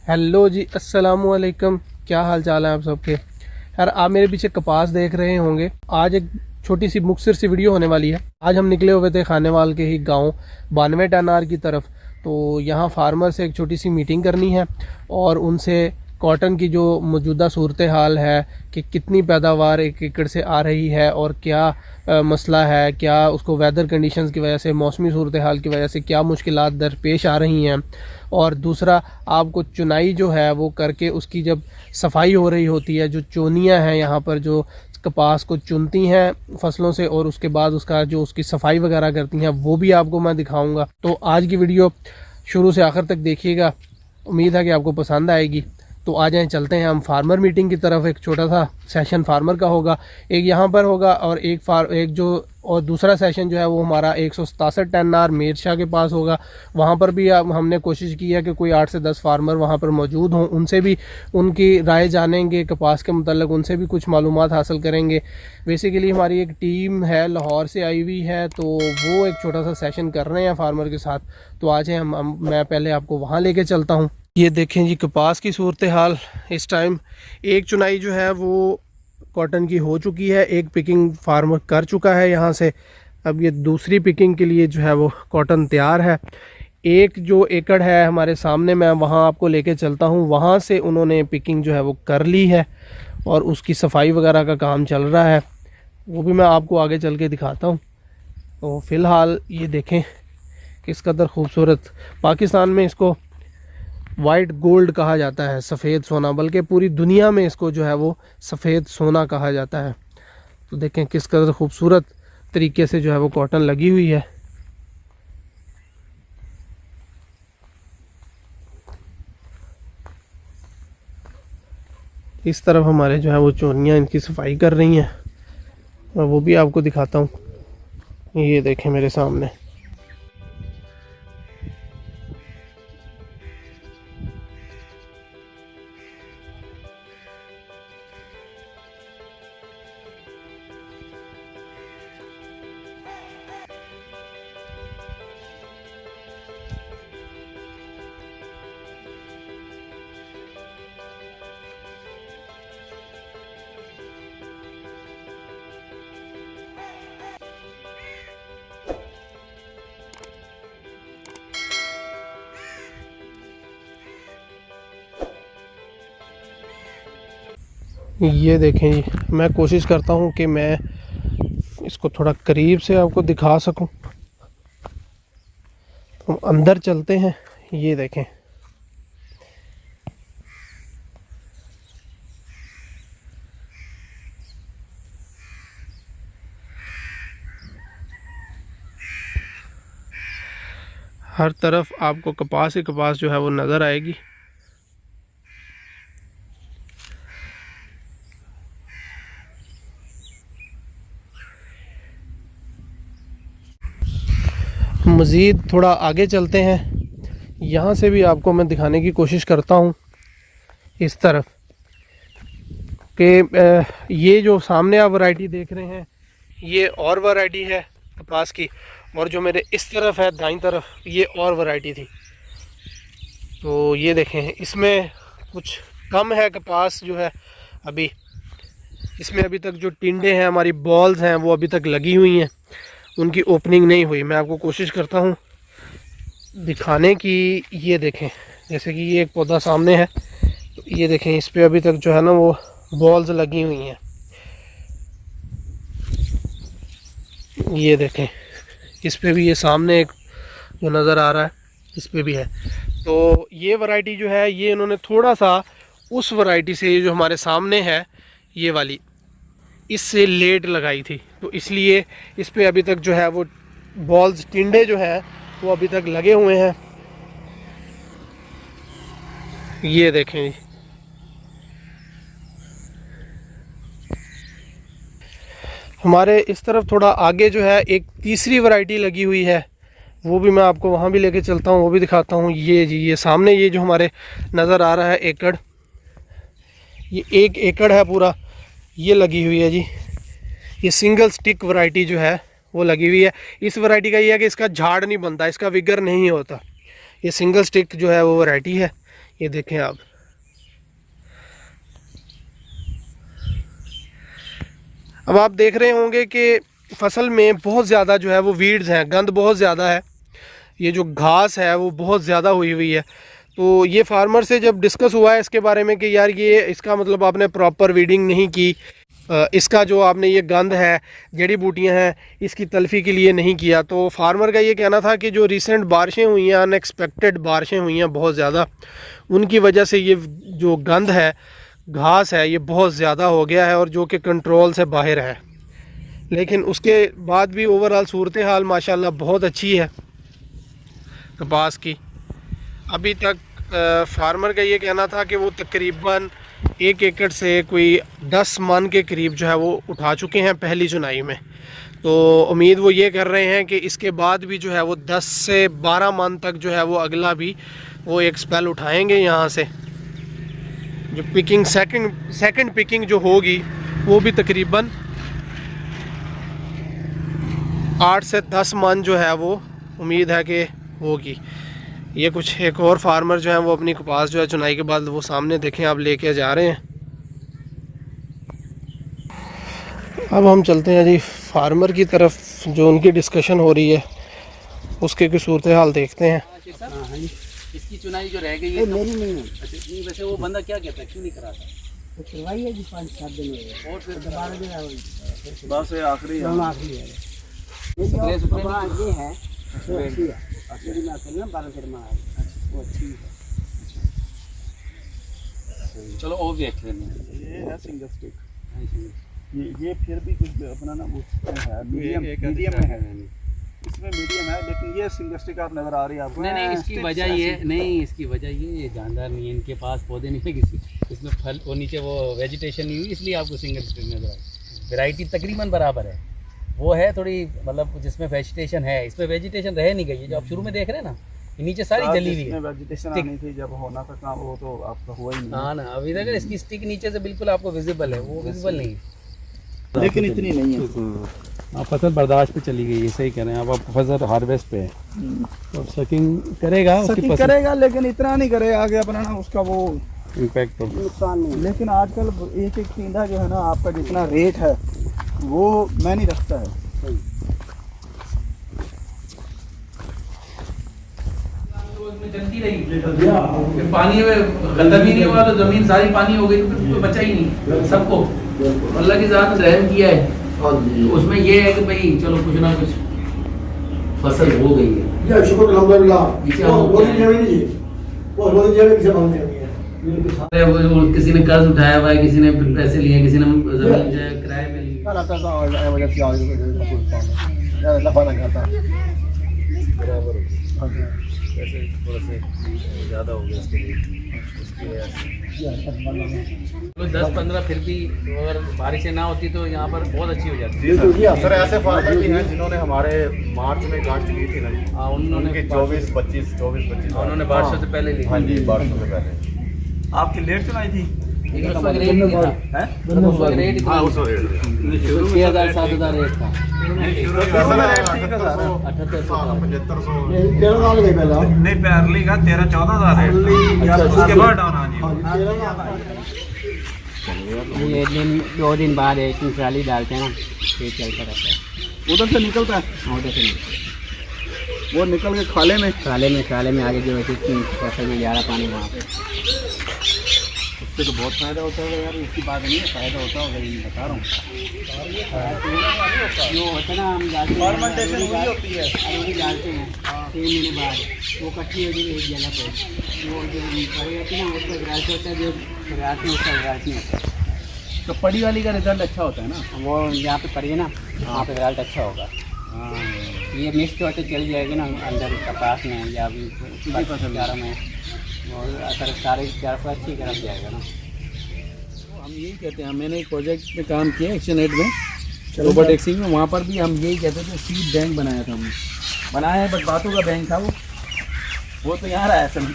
Hello जी, अस्सलाम वालेकुम। क्या हाल चाल है आप सबके। यार आप मेरे पीछे कपास देख रहे होंगे। आज एक छोटी सी मुख्तसर सी वीडियो होने वाली है। आज हम निकले हुए थे खानेवाल के ही गांव 92 टनार की तरफ। तो यहाँ फार्मर से एक छोटी सी मीटिंग करनी है और उनसे कॉटन की जो मौजूदा सूरत हाल है कि कितनी पैदावार एक एकड़ से आ रही है और क्या मसला है, क्या उसको वेदर कंडीशंस की वजह से, मौसमी सूरत हाल की वजह से क्या मुश्किलात दरपेश आ रही हैं। और दूसरा, आपको चुनाई जो है वो करके उसकी जब सफाई हो रही होती है, जो चोनियाँ हैं यहाँ पर जो कपास को चुनती हैं फसलों से और उसके बाद उसका जो उसकी सफाई वगैरह करती हैं, वो भी आपको मैं दिखाऊंगा। तो आज की वीडियो शुरू से आखिर तक देखिएगा, उम्मीद है कि आपको पसंद आएगी। तो आ जाएं, चलते हैं हम फार्मर मीटिंग की तरफ। एक छोटा सा सेशन फार्मर का होगा, एक यहाँ पर होगा और एक जो और दूसरा सेशन जो है वो हमारा 167 टन मीर शाह के पास होगा। वहाँ पर भी हमने कोशिश की है कि कोई 8 से 10 फार्मर वहाँ पर मौजूद हों, उनसे भी उनकी राय जानेंगे कपास के मतलब, उनसे भी कुछ मालूमात हासिल करेंगे। बेसिकली हमारी एक टीम है लाहौर से आई हुई है, तो वो एक छोटा सा सेशन कर रहे हैं फार्मर के साथ। तो आज मैं पहले आपको वहाँ लेके चलता हूँ। ये देखें जी कपास की सूरत हाल इस टाइम। एक चुनाई जो है वो कॉटन की हो चुकी है, एक पिकिंग फार्मर कर चुका है यहाँ से। अब ये दूसरी पिकिंग के लिए जो है वो कॉटन तैयार है। एक जो एकड़ है हमारे सामने, मैं वहाँ आपको लेके चलता हूँ। वहाँ से उन्होंने पिकिंग जो है वो कर ली है और उसकी सफाई वगैरह का काम चल रहा है, वो भी मैं आपको आगे चल के दिखाता हूँ। तो फ़िलहाल ये देखें किस कदर खूबसूरत, पाकिस्तान में इसको वाइट गोल्ड कहा जाता है, सफ़ेद सोना, बल्कि पूरी दुनिया में इसको जो है वो सफ़ेद सोना कहा जाता है। तो देखें किस कदर खूबसूरत तरीके से जो है वो कॉटन लगी हुई है। इस तरफ हमारे जो है वो चोनियाँ इनकी सफाई कर रही हैं और वो भी आपको दिखाता हूँ। ये देखें मेरे सामने। ये देखें जी, मैं कोशिश करता हूँ कि मैं इसको थोड़ा करीब से आपको दिखा सकूं। हम अंदर चलते हैं। ये देखें हर तरफ आपको कपास ही कपास जो है वो नज़र आएगी। मज़ीद थोड़ा आगे चलते हैं, यहाँ से भी आपको मैं दिखाने की कोशिश करता हूँ इस तरफ कि ये जो सामने आप वैरायटी देख रहे हैं ये और वैरायटी है कपास की, और जो मेरे इस तरफ है दाईं तरफ ये और वैरायटी थी। तो ये देखें इसमें कुछ कम है कपास जो है अभी, इसमें अभी तक जो टिंडे हैं, हमारी बॉल्स हैं, वो अभी तक लगी हुई हैं, उनकी ओपनिंग नहीं हुई। मैं आपको कोशिश करता हूँ दिखाने की। ये देखें जैसे कि ये एक पौधा सामने है, तो ये देखें इस पे अभी तक जो है ना वो बॉल्स लगी हुई हैं। ये देखें इस पे भी, ये सामने एक जो नज़र आ रहा है इस पे भी है। तो ये वैरायटी जो है ये इन्होंने थोड़ा सा उस वैरायटी से जो हमारे सामने है ये वाली, इससे लेट लगाई थी, तो इसलिए इस पे अभी तक जो है वो बॉल्स टिंडे जो है वो अभी तक लगे हुए हैं। ये देखें जी, हमारे इस तरफ थोड़ा आगे जो है एक तीसरी वैरायटी लगी हुई है, वो भी मैं आपको वहाँ भी लेके चलता हूँ, वो भी दिखाता हूँ। ये जी, ये सामने ये जो हमारे नज़र आ रहा है एकड़, ये 1 एकड़ है पूरा, ये लगी हुई है जी। ये सिंगल स्टिक वैरायटी जो है वो लगी हुई है। इस वैरायटी का ये है कि इसका झाड़ नहीं बनता, इसका विगर नहीं होता। ये सिंगल स्टिक जो है वो वैरायटी है, ये देखें आप, अब आप देख रहे होंगे कि फसल में बहुत ज़्यादा जो है वो वीड्स हैं, गंद बहुत ज़्यादा है, ये जो घास है वो बहुत ज़्यादा हुई है। तो ये फार्मर से जब डिस्कस हुआ है इसके बारे में कि यार ये इसका मतलब आपने प्रॉपर वीडिंग नहीं की, इसका जो आपने ये गंद है, जड़ी बूटियां हैं, इसकी तलफ़ी के लिए नहीं किया। तो फार्मर का ये कहना था कि जो रिसेंट बारिशें हुई हैं, अनएक्सपेक्टेड बारिशें हुई हैं बहुत ज़्यादा, उनकी वजह से ये जो गंद है, घास है, ये बहुत ज़्यादा हो गया है और जो कि कंट्रोल से बाहर है। लेकिन उसके बाद भी ओवरऑल सूरत हाल माशाल्लाह बहुत अच्छी है कपास की। अभी तक फार्मर का ये कहना था कि वो तकरीबन 1 एकड़ से कोई 10 मन के करीब जो है वो उठा चुके हैं पहली चुनाई में। तो उम्मीद वो ये कर रहे हैं कि इसके बाद भी जो है वो 10 से 12 मन तक जो है वो अगला भी वो एक स्पेल उठाएंगे यहाँ से। जो पिकिंग सेकंड पिकिंग जो होगी वो भी तकरीबन 8 से 10 मन जो है वो उम्मीद है कि होगी। ये कुछ एक और फार्मर जो है वो अपनी कपास जो है चुनाई के बाद वो सामने देखें आप लेके जा रहे हैं। अब हम चलते हैं जी फार्मर की तरफ, जो उनकी डिस्कशन हो रही है उसके की सूरत हाल देखते हैं। इसकी चुनाई जो रह गई है मेरी नहीं है। अच्छा नहीं, वैसे वो बंदा क्या कहता है, क्यों नहीं कराता? तो करवाई है जी 5-7 दिन हुए और फिर दोबारा जो है बस आखिरी है। आखिरी है स्प्रे स्प्रे ये है वो अच्छी है, मेरी ना करना 12 दिन में वो अच्छी है। चलो वो देख लेंगे। ये है सिंगल स्टिक, ये फिर भी कुछ अपना ना वो है, मीडियम में है, इसमें मीडियम है, लेकिन ये सिंगल स्टिक आप नजर आ रही है आपको। नहीं इसकी वजह ये नहीं, इसकी वजह ये जानदार नहीं है, इनके पास पौधे नहीं है किसी, इसमें फल वो नीचे वो वेजिटेशन नहीं हुई, इसलिए आपको सिंगल स्टिक नजर आई। वैरायटी तकरीबन बराबर है, वो है थोड़ी मतलब जिसमें वेजिटेशन है, इसमें वेजिटेशन रह नहीं गई। जो आप शुरू में देख रहे हैं ना, नीचे सारी जली हुई है। वेजिटेशन आनी थी, जब होना था काम वो तो आपका हुआ ही नहीं। हाँ ना, अभी तक इसकी स्टिक नीचे से बिल्कुल आपको विजिबल है, वो विजिबल नहीं है, लेकिन इतनी नहीं है। आप फसल बर्दाश्त पे चली गई है, सही कह रहे हैं आप फसल हार्वेस्ट पे है और सकिंग करेगा, सकिंग करेगा लेकिन इतना नहीं करेगा आगे अपना ना उसका वो इम्पैक्ट तो नुकसान नहीं। लेकिन आजकल एक टींडा जो है ना आपका जितना रेट है वो मैं नहीं रखता है। जलती रही, पानी में खत्म ही नहीं हुआ तो जमीन सारी पानी हो गई, तो फिर कोई बचा ही नहीं। सबको अल्लाह की ज़ात ने रहम किया है, उसमें ये है कि भाई चलो कुछ ना कुछ फसल हो गई है। या शुक्र अल्हम्दुलिल्लाह। किसी ने कर्ज उठाया हुआ है, किसी ने पैसे लिए, किसी ने जमीन जो है किराए पे ली। पैसे थोड़े से ज़्यादा हो गए इसके लिए, तो 10-15 फिर भी अगर बारिशें ना होती तो यहाँ पर बहुत अच्छी हो जाती। सर ऐसे फार्मर भी हैं जिन्होंने हमारे मार्च में गांठ ली थी ना जी। हाँ उन्होंने 24-25 उन्होंने बारिशों से पहले ली। हाँ जी, बारिशों से पहले। आपकी लेट चुनाई थी, लेकिन उस वक्त रेट नहीं था, उस वक्त रेट इतना हाँ, उस रेट 6,000-7,000 रेट था। 7500 नहीं पैरली का 13-14 हज़ार उसके बाद डाउन। हाँ जी, ये दिन 2 दिन बाद एक ट्राली डालते हैं ना, फिर चलता रहता है। उधर से निकलता है, उधर से वो निकल के खाले में आगे जो है फसल में जा रहा पानी वहाँ पे, उससे तो बहुत फायदा होता है यार। इसकी बात नहीं है, फायदा होता होगा, ये बता रहा हूँ। जो होता है ना हम जाते हैं अभी डालते हैं 3 महीने बाद वो इकट्ठी होती है एक जगह पे, वो जो पड़ी रहती है ना उसका ग्रास होता है, जो ग्रास में उसका ग्रास नहीं होता। तो पड़ी वाली का रिजल्ट अच्छा होता है ना, वो जहाँ पे पड़ी है ना वहाँ पे रिजल्ट अच्छा होगा। ये मिक्स होते चल जाएगी ना अंदर कपास में या फसल चारा में, और असर सारे चार पर अच्छी तरफ जाएगा ना। हम यही कहते हैं, मैंने एक प्रोजेक्ट पे काम किया एक्शन एड में, रोबोट एक्सिंग में, वहाँ पर भी हम यही कहते थे, सीड बैंक बनाया था हमने, बनाया है बट बातों का बैंक था वो तो यहाँ रहा है असल में।